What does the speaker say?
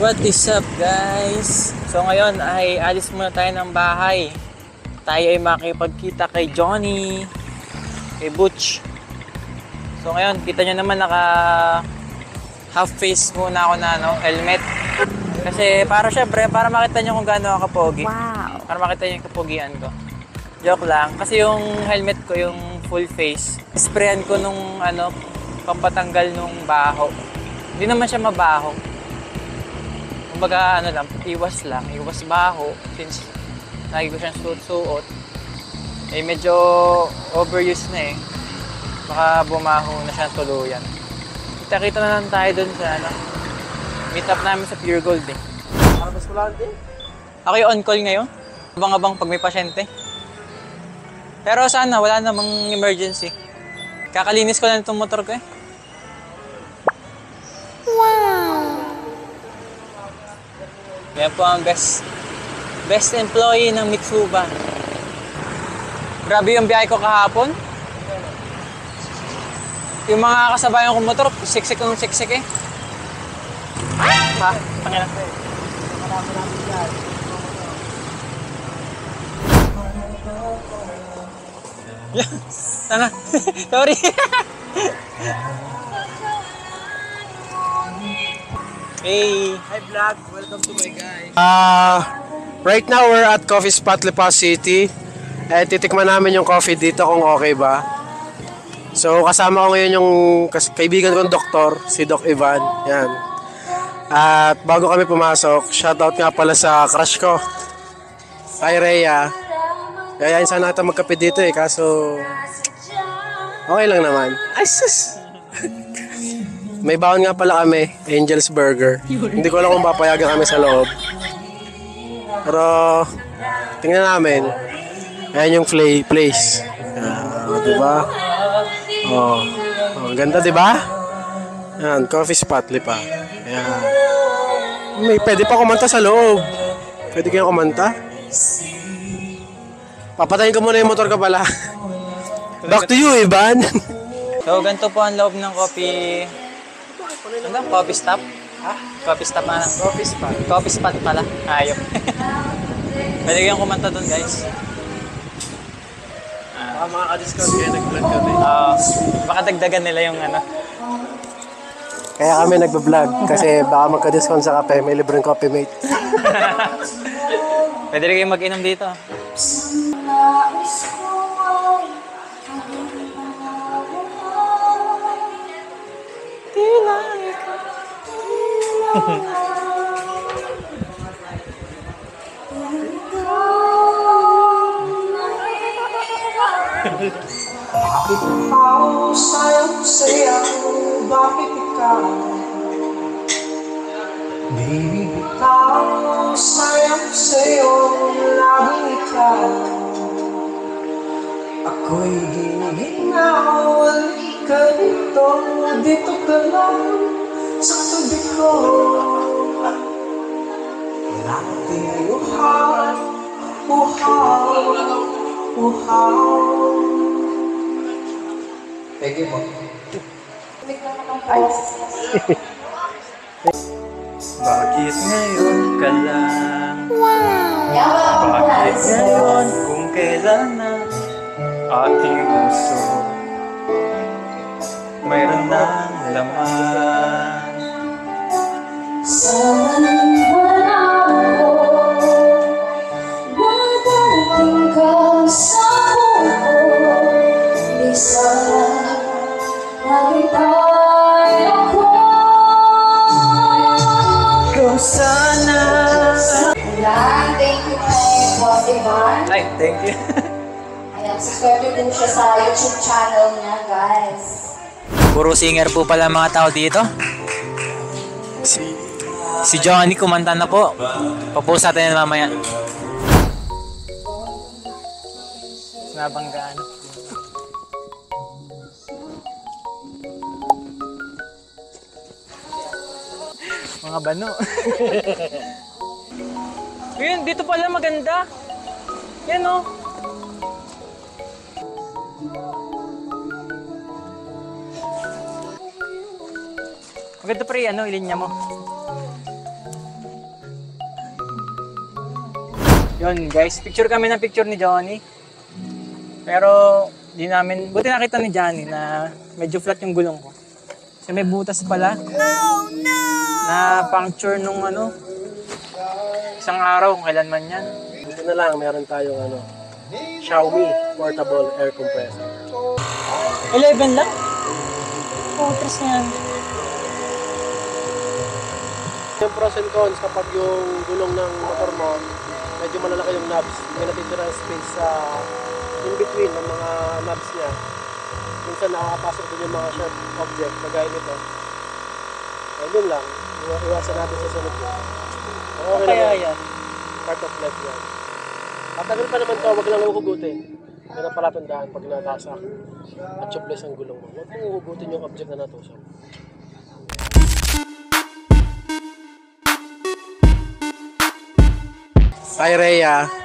What is up guys? So ngayon ay alis muna tayo ng bahay. Tayo ay makipagkita kay Johnny, kay Butch. So ngayon kita nyo naman naka half face muna ako na helmet. Kasi para syempre para makita nyo kung gaano ako kapogi. Wow. Para makita nyo yung kapogian ko. Joke lang. Kasi yung helmet ko yung full face. Sprayan ko nung pampatanggal nung baho. Hindi naman siya mabaho. Kumbaga iwas baho since lagi ko siyang suot-suot. Eh medyo overuse na eh. Baka bumaho na siya tuluyan. Kita-kita na lang tayo dun sa meet up namin sa Pure Gold eh. Ako yung on call ngayon. Abang-abang pag may pasyente. Pero sana wala namang emergency. Kakalinis ko na itong motor ko eh. Wow! Yan po ang best employee ng Mitsuba. Grabe yung biyahe ko kahapon. Yung mga kasabayan kong motor, siksik eh. Ha? Tangina. Tanga. Sorry. Hey. Hi vlog, welcome to my guys. Right now we're at Coffee Spot Lipa City. Titikman namin yung coffee dito kung okay ba. So kasama ko ngayon yung kaibigan kong doktor, si Doc Ivan. Yan. At bago kami pumasok, shoutout nga pala sa crush ko. Hi Rhea. Yayain sana natin magkape dito eh, kaso okay lang naman. Ay sus! May baon nga pala kami, Angel's Burger. Hindi ko alam kung papayagan kami sa loob. Pero tingnan namin. Ayan yung place. Diba? Oh, ganda diba? Ayan, coffee spot, Lipa. Ayan. Pwede pa kumanta sa loob. Pwede kayo kumanta? Papatayin ko muna yung motor ka pala. Back to you, Ivan. So, ganito po ang loob ng coffee stop? Ha? Coffee stop na. Coffee spot. Coffee spot pala. Ayop. Pwede kayong kumanta doon, guys. Mga ka-discount kayo, nag-vlog kami. Baka dagdagan nila yung Kaya kami nagbablog kasi baka magka-discount sa kape, may libreng coffee mate. Pwede rin kayong mag-inom dito. Ikaw, sayang sa'yo, bakit ikaw? Baby, ikaw, sayang sa'yo, laging ikaw. Ako'y giniginaw, halika dito ka lang sa tabi ko. Nating uhaw. Thank you po. Bakit ngayon ka lang? Wow! Bakit ngayon kung kailan na ating puso mayroon ng laman? Sana naman ako madating ka sa buko. Di sana nagitay ako. Kung sana. Thank you kay Boss Ivan. Ay, thank you. Ayan, subscribe din siya sa YouTube channel niya, guys. Puro singer po pala mga tao dito. Si Johnny kumanta na po. Papost natin yan mamaya. Nabanggaan. Mga bano. Yun, dito pala maganda. Yan o. Maganda pre, ilinya mo. Yun guys, picture kami ng picture ni Johnny. Pero di namin, buti nakita ni Johnny na medyo flat yung gulong ko. Kasi may butas pala. Oh no! Na puncture nung ano, isang araw, kung kailan man yan. Dito na lang, meron tayong Xiaomi portable air compressor. 11 lang? Oh, tres na yan. Yung pros and cons kapag yung gulong ng motor mo, medyo malalaki yung knobs. May natitira space sa in between ng mga knobs niya. Minsan nakakapasok din yung mga sharp object, kagaya nito. Ayun lang, iwasan natin sa sunod yun. Okay Kaya naman. yan. Part of life yan. Matagal pa naman to, wag lang huhugutin. Pero pala tandaan pag natasak at tubeless ang gulong mo. Huwag mong huhugutin yung object na natusok. Hi Rhea.